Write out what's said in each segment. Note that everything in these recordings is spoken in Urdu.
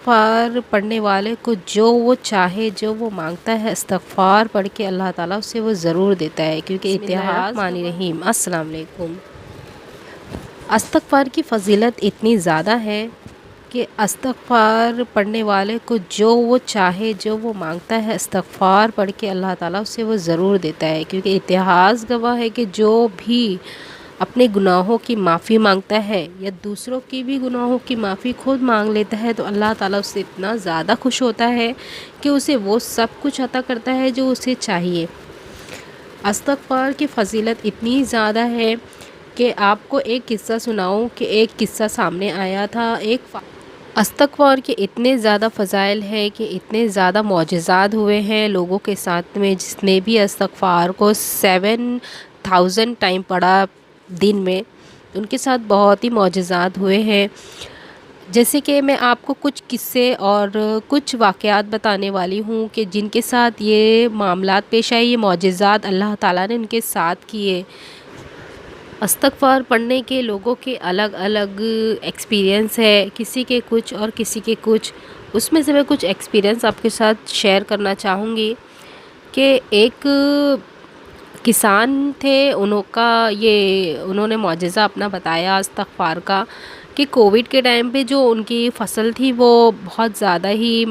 استغفار پڑھنے والے کو جو وہ چاہے جو وہ مانگتا ہے استغفار پڑھ کے اللہ تعالیٰ اسے وہ ضرور دیتا ہے، کیونکہ بسم اللہ الرحمن الرحیم۔ السلام علیکم۔ استغفار کی فضیلت اتنی زیادہ ہے کہ استغفار پڑھنے والے کو جو وہ چاہے جو وہ مانگتا ہے استغفار پڑھ کے اللہ تعالیٰ اسے وہ ضرور دیتا ہے، کیونکہ اتہاس گواہ ہے کہ جو بھی اپنے گناہوں کی معافی مانگتا ہے یا دوسروں کی بھی گناہوں کی معافی خود مانگ لیتا ہے تو اللہ تعالیٰ اس سے اتنا زیادہ خوش ہوتا ہے کہ اسے وہ سب کچھ عطا کرتا ہے جو اسے چاہیے۔ استغفار کی فضیلت اتنی زیادہ ہے کہ آپ کو ایک قصہ سناؤں کہ ایک قصہ سامنے آیا تھا۔ استغفار کے اتنے زیادہ فضائل ہیں کہ اتنے زیادہ معجزات ہوئے ہیں لوگوں کے ساتھ میں، جس نے بھی استغفار کو 7000 ٹائم پڑھا دن میں، ان کے ساتھ بہت ہی معجزات ہوئے ہیں۔ جیسے کہ میں آپ کو کچھ قصے اور کچھ واقعات بتانے والی ہوں کہ جن کے ساتھ یہ معاملات پیش آئے، یہ معجزات اللہ تعالیٰ نے ان کے ساتھ کیے۔ استغفار پڑھنے کے لوگوں کے الگ الگ ایکسپیرینس ہے، کسی کے کچھ اور کسی کے کچھ۔ اس میں سے میں کچھ ایکسپیرینس آپ کے ساتھ شیئر کرنا چاہوں گی کہ ایک کسان تھے، انہوں نے معجزہ اپنا بتایا استغفار کا کہ کووڈ کے ٹائم پہ جو ان کی فصل تھی وہ بہت زیادہ ہی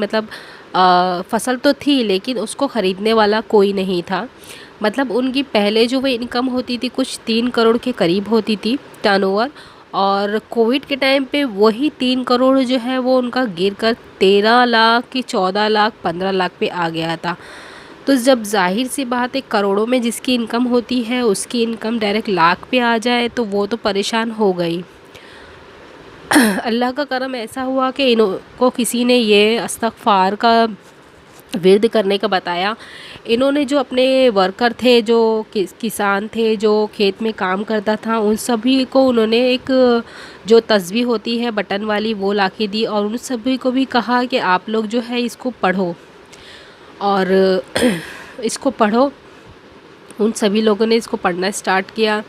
فصل تو تھی لیکن اس کو خریدنے والا کوئی نہیں تھا۔ مطلب ان کی پہلے جو وہ انکم ہوتی تھی کچھ 3 کروڑ کے قریب ہوتی تھی ٹرن اوور، اور کووڈ کے ٹائم پہ وہی 3 کروڑ جو ہے وہ ان کا گر کر 13 لاکھ کی 14 لاکھ 15 لاکھ پہ آ گیا تھا۔ تو جب ظاہر سی بات ہے کروڑوں میں جس کی انکم ہوتی ہے اس کی انکم ڈائریکٹ لاکھ پہ آ جائے تو وہ تو پریشان ہو گئی۔ اللہ کا کرم ایسا ہوا کہ انہوں کو کسی نے یہ استغفار کا ورد کرنے کا بتایا۔ انہوں نے جو اپنے ورکر تھے، جو کسان تھے، جو کھیت میں کام کرتا تھا، ان سبھی کو انہوں نے ایک جو تسبیح ہوتی ہے بٹن والی وہ لا کے دی، اور ان سبھی کو بھی کہا کہ آپ لوگ جو ہے اس کو پڑھو اور اس کو پڑھو۔ ان سبھی لوگوں نے اس کو پڑھنا اسٹارٹ کیا۔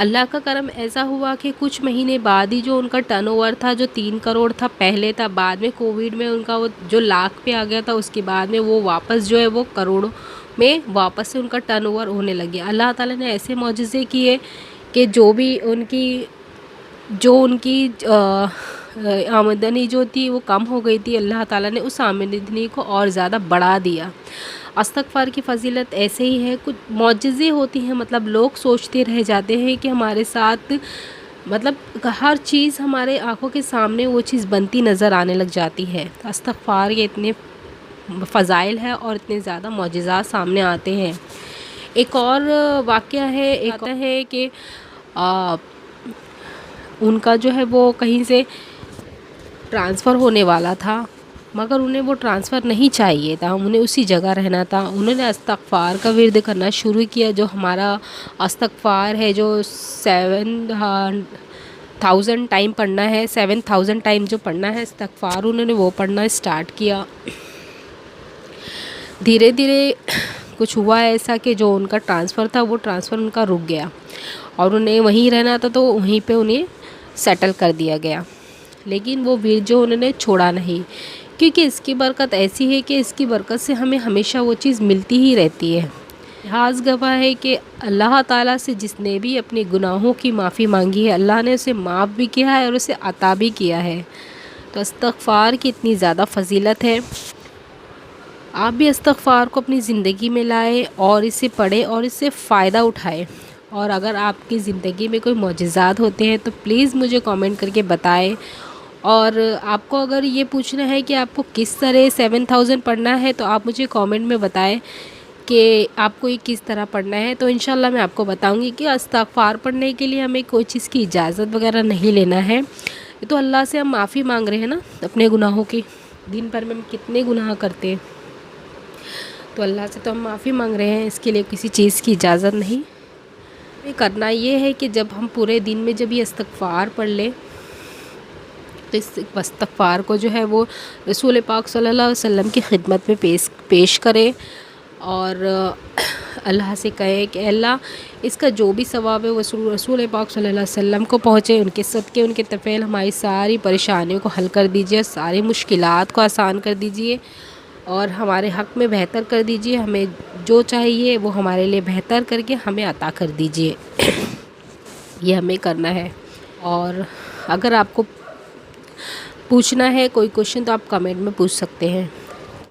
اللہ کا کرم ایسا ہوا کہ کچھ مہینے بعد ہی جو ان کا ٹرن اوور تھا جو 3 کروڑ تھا پہلے تھا، بعد میں کووڈ میں ان کا وہ جو لاکھ پہ آ گیا تھا، اس کے بعد میں وہ واپس جو ہے وہ کروڑوں میں واپس سے ان کا ٹرن اوور ہونے لگ گیا۔ اللہ تعالیٰ نے ایسے معجزے کیے کہ جو ان کی آمدنی جو تھی وہ کم ہو گئی تھی، اللہ تعالیٰ نے اس آمدنی کو اور زیادہ بڑھا دیا۔ استغفار کی فضیلت ایسے ہی ہے، کچھ معجزے ہوتی ہیں، مطلب لوگ سوچتے رہ جاتے ہیں کہ ہمارے ساتھ مطلب ہر چیز ہمارے آنکھوں کے سامنے وہ چیز بنتی نظر آنے لگ جاتی ہے۔ استغفار کے اتنے فضائل ہے اور اتنے زیادہ معجزات سامنے آتے ہیں۔ ایک اور واقعہ ہے کہ ان کا جو ہے وہ کہیں سے ٹرانسفر ہونے والا تھا، مگر انہیں وہ ٹرانسفر نہیں چاہیے تھا، انہیں اسی جگہ رہنا تھا۔ انہوں نے استغفار کا ورد کرنا شروع کیا، جو ہمارا استغفار ہے جو 7000 ٹائم پڑھنا ہے، 7000 ٹائم جو پڑھنا ہے استغفار، انہوں نے وہ پڑھنا اسٹارٹ کیا۔ دھیرے دھیرے کچھ ہوا ایسا کہ جو ان کا ٹرانسفر تھا وہ ٹرانسفر ان کا رک گیا اور انہیں وہیں رہنا تھا، تو وہیں پہ انہیں سیٹل کر دیا گیا۔ لیکن وہ ورد جو انہوں نے چھوڑا نہیں، کیونکہ اس کی برکت ایسی ہے کہ اس کی برکت سے ہمیں ہمیشہ وہ چیز ملتی ہی رہتی ہے۔ اتہاس گواہ ہے کہ اللہ تعالیٰ سے جس نے بھی اپنے گناہوں کی معافی مانگی ہے، اللہ نے اسے معاف بھی کیا ہے اور اسے عطا بھی کیا ہے۔ تو استغفار کی اتنی زیادہ فضیلت ہے، آپ بھی استغفار کو اپنی زندگی میں لائیں اور اسے پڑھیں اور اس سے فائدہ اٹھائیں۔ اور اگر آپ کی زندگی میں کوئی معجزات ہوتے ہیں تو پلیز مجھے کامنٹ کر کے بتائیں۔ اور آپ کو اگر یہ پوچھنا ہے کہ آپ کو کس طرح 7000 پڑھنا ہے تو آپ مجھے کامنٹ میں بتائیں کہ آپ کو یہ کس طرح پڑھنا ہے، تو انشاءاللہ میں آپ کو بتاؤں گی کہ استغفار پڑھنے کے لیے ہمیں کوئی چیز کی اجازت وغیرہ نہیں لینا ہے۔ یہ تو اللہ سے ہم معافی مانگ رہے ہیں نا اپنے گناہوں کی، دن بھر میں ہم کتنے گناہ کرتے ہیں، تو اللہ سے تو ہم معافی مانگ رہے ہیں، اس کے لیے کسی چیز کی اجازت نہیں۔ کرنا یہ ہے کہ جب ہم پورے دن میں جب یہ استغفار پڑھ لیں تو اس استغفار کو جو ہے وہ رسول پاک صلی اللہ علیہ وسلم کی خدمت میں پیش کرے اور اللہ سے کہیں کہ اللہ اس کا جو بھی ثواب ہے وہ رسول پاک صلی اللہ علیہ وسلم کو پہنچے، ان کے صدقے ان کے طفیل ہماری ساری پریشانیوں کو حل کر دیجیے، ساری مشکلات کو آسان کر دیجیے اور ہمارے حق میں بہتر کر دیجیے، ہمیں جو چاہیے وہ ہمارے لیے بہتر کر کے ہمیں عطا کر دیجیے۔ یہ ہمیں کرنا ہے۔ اور اگر آپ کو پوچھنا ہے کوئی کوشچن تو آپ کمنٹ میں پوچھ سکتے ہیں۔